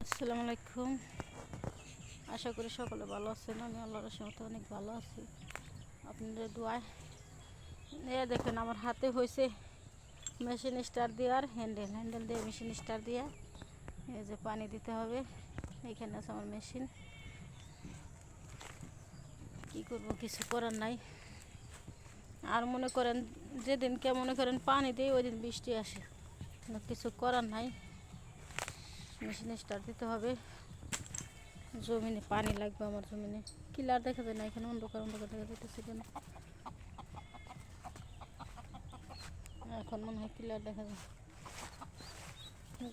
আসসালামু আলাইকুম। আশা করি সকলে ভালো আছেন। আমি আল্লাহর রহমতে অনেক ভালো আছি, আপনাদের দোয়ায়। দেখেন আমার হাতে হয়েছে মেশিন স্টার দিয়ে আর হ্যান্ডেল দিয়ে মেশিন স্টার দিয়ে এই যে পানি দিতে হবে। এইখানে আছে আমার মেশিন, কি করব, কিছু করার নাই। আর মনে করেন যেদিনকে মনে করেন পানি দিই ওই দিন বৃষ্টি আসে, কিছু করার নাই, মেশিন স্টার দিতে হবে। জমিনে পানি লাগবে, আমার জমিনে কিলার দেখা যায় না, এখানে অন্ধকার অন্ধকার দেখা যাইতেছে কেন, এখন মনে হয় ক্লিয়ার দেখা যায়।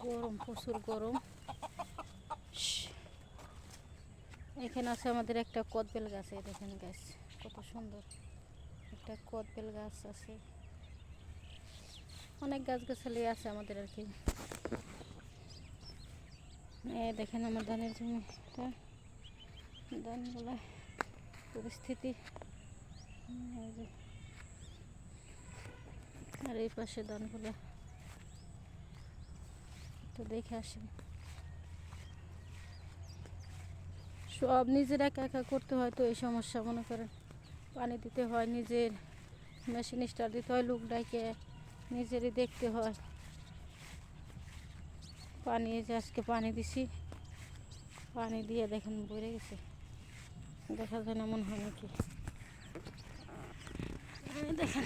গরম, প্রচুর গরম। এখানে আছে আমাদের একটা কদবেল গাছ, এই দেখেন গাছ কত সুন্দর, একটা কদবেল গাছ আছে, অনেক গাছগাছালি আছে আমাদের আর কি। দেখেন আমার ধানের জমিটা, ধানগুলা পরিস্থিতি, আর এই পাশে ধানগুলা তো দেখে আসেন। সব নিজের একা একা করতে হয়, তো এই সমস্যা। মনে করেন পানি দিতে হয় নিজের, মেশিন স্টার দিতে হয় লোক ডাইকে, নিজেরই দেখতে হয়। পানি যে আজকে পানি দিছি, পানি দিয়ে দেখেন ভরে গেছে, দেখা যায় না মনে হয় নাকি, দেখেন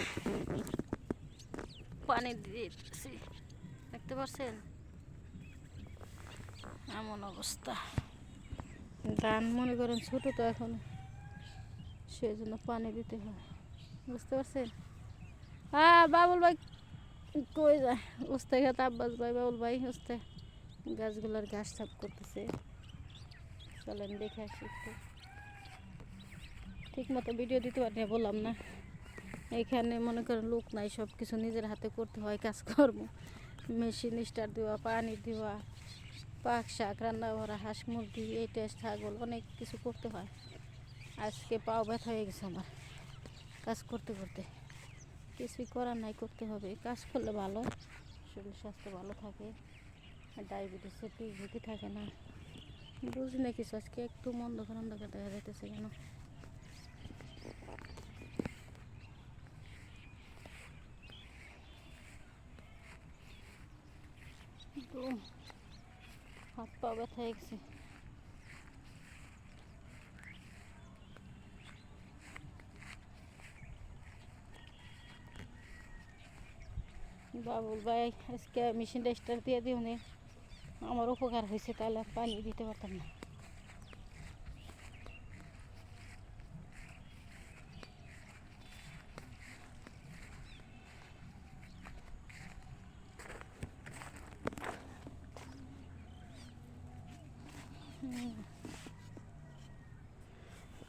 পানি দিয়েছি, দেখতে পাচ্ছেন এমন অবস্থা। ধান মনে করেন ছোট তো এখন, সেই জন্য পানি দিতে হয়, বুঝতে পারছেন। হ্যাঁ বাবুল ভাই কই যায়, উস্তে খেতে আব্বাস ভাই, বাবুল ভাই উস্তে গাছগুলোর ঘাস সাফ করতেছে। চলেন দেখে আসি একটু। ঠিক মতো ভিডিও দিতে পারি না, বললাম না, এইখানে মনে করেন লোক নাই, সব কিছু নিজের হাতে করতে হয় কাজকর্ম। মেশিন স্টার দেওয়া, পানি দেওয়া, পাক শাক রান্না করা, হাঁস মুরগি, এইটা ছাগল, অনেক কিছু করতে হয়। আজকে পাও ব্যথা হয়ে গেছে আমার কাজ করতে করতে, কিছুই করার নাই, করতে হবে। কাজ করলে ভালো, শরীর স্বাস্থ্য ভালো থাকে, ডায়াবেটিসের ঝুঁকি থাকে না। বুঝি না কিছু, আজকে একটু অন্ধকার অন্ধকার দেখা যাইতেছে কেন। হাত পা ব্যথা হয়ে গেছে। বাবুল ভাই আজকে মেশিনটা স্টার্ট দিয়ে দিও নে, আমার উপকার হয়েছে, তাহলে পানি দিতে পারতাম না।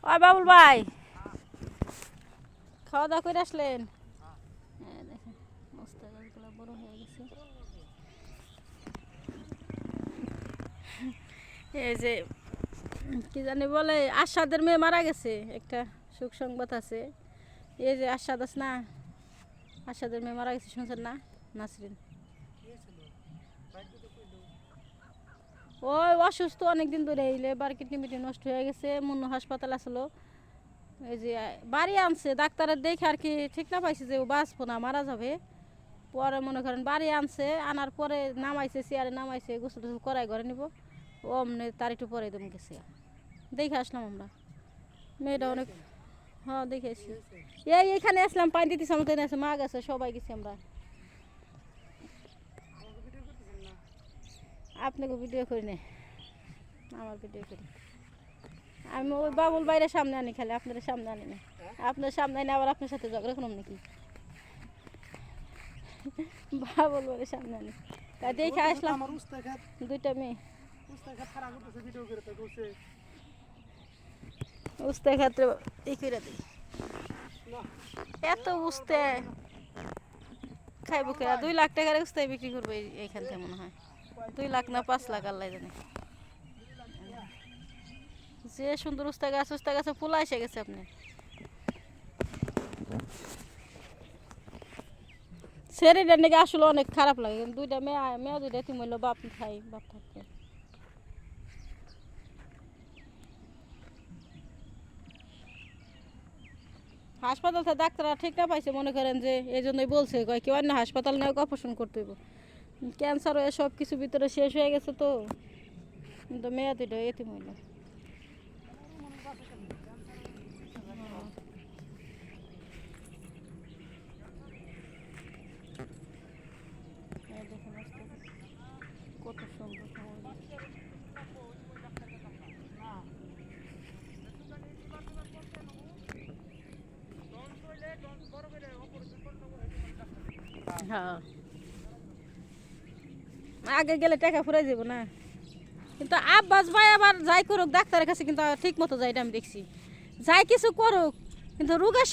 ও বাবুল ভাই, খাওয়া দাওয়া করে আসলেন? হ্যাঁ দেখেন মস্ত গাছগুলো বড় হয়ে গেছে। এই যে কি জানি বলে, আশাদের মেয়ে মারা গেছে, একটা সুখ সংবাদ আছে। এই যে আশাদ আছে না, আশাদের মেয়ে মারা গেছে, শুনছেন না? নাসরিন ওই অসুস্থ অনেকদিন ধরে, এইলে বার কিডনি মিডনি নষ্ট হয়ে গেছে, মুন্নু হাসপাতাল আসলো। এই যে বাড়ি আনছে ডাক্তারের দেখে আর কি, ঠিক না পাইছে যে ও বাঁচবো না, মারা যাবে। পরে মনে করেন বাড়ি আনছে, আনার পরে নামাইছে, চেয়ারে নামাইছে, গোসল টোসল করাই ঘরে নিব, ও অমনে তার একটু পরে দম গেছে। দেখে আসলাম আমরা, মেয়েটা অনেক, হ্যাঁ দেখে আসছি। এইখানে আসলাম, পানি দিতেছি, আমাদের আছে, মা গেছে, সবাই গেছি আমরা। আপনাকে ভিডিও করি না, আমার ভিডিও করি আমি, ওই বাবুল বাইরের সামনে আনি, খালি আপনার সামনে আনি না। আপনার সামনে আনি আবার আপনার সাথে ঝগড়া করলাম নাকি? বাবুল বাইরের সামনে আনি, তাই দেখে আসলাম। দুইটা মেয়ে উস্তে ক্ষেত্রে এই করে দিই, এত উস্তে খাইব কে? 2 লাখ টাকার উস্তে বিক্রি করবো এইখান থেকে, মনে হয় 2 লাখ না 5 লাখ, আল্লাহ জানে। যে সুন্দর উস্তা গাছে ফুলা এসে গেছে। আপনি শরীরের নাকি আসলে অনেক খারাপ লাগে, দুইটা মেয়ে মেয়ে দুইটা তুমি হইলো বাপ খাই, বাপ থাকতে হাসপাতাল থেকে ডাক্তাররা ঠিক না পাইছে মনে করেন যে এই জন্যই বলছে কয় কি অন্য হাসপাতাল নিয়ে অপারেশন করতে হইব ক্যান্সার হয়ে সব কিছু ভিতরে শেষ হয়ে গেছে তো কিন্তু মেয়াদিটা এতিম হইল এই দেখুন আজকে কত সুন্দর হ্যাঁ আগে গেলে টাকা ফুরাই যাব না কিন্তু আব্বাস ভাই আবার যাই করুক ডাক্তারের কাছে কিন্তু ঠিক মতো যাই এটা আমি দেখছি যাই কিছু করুক কিন্তু রোগের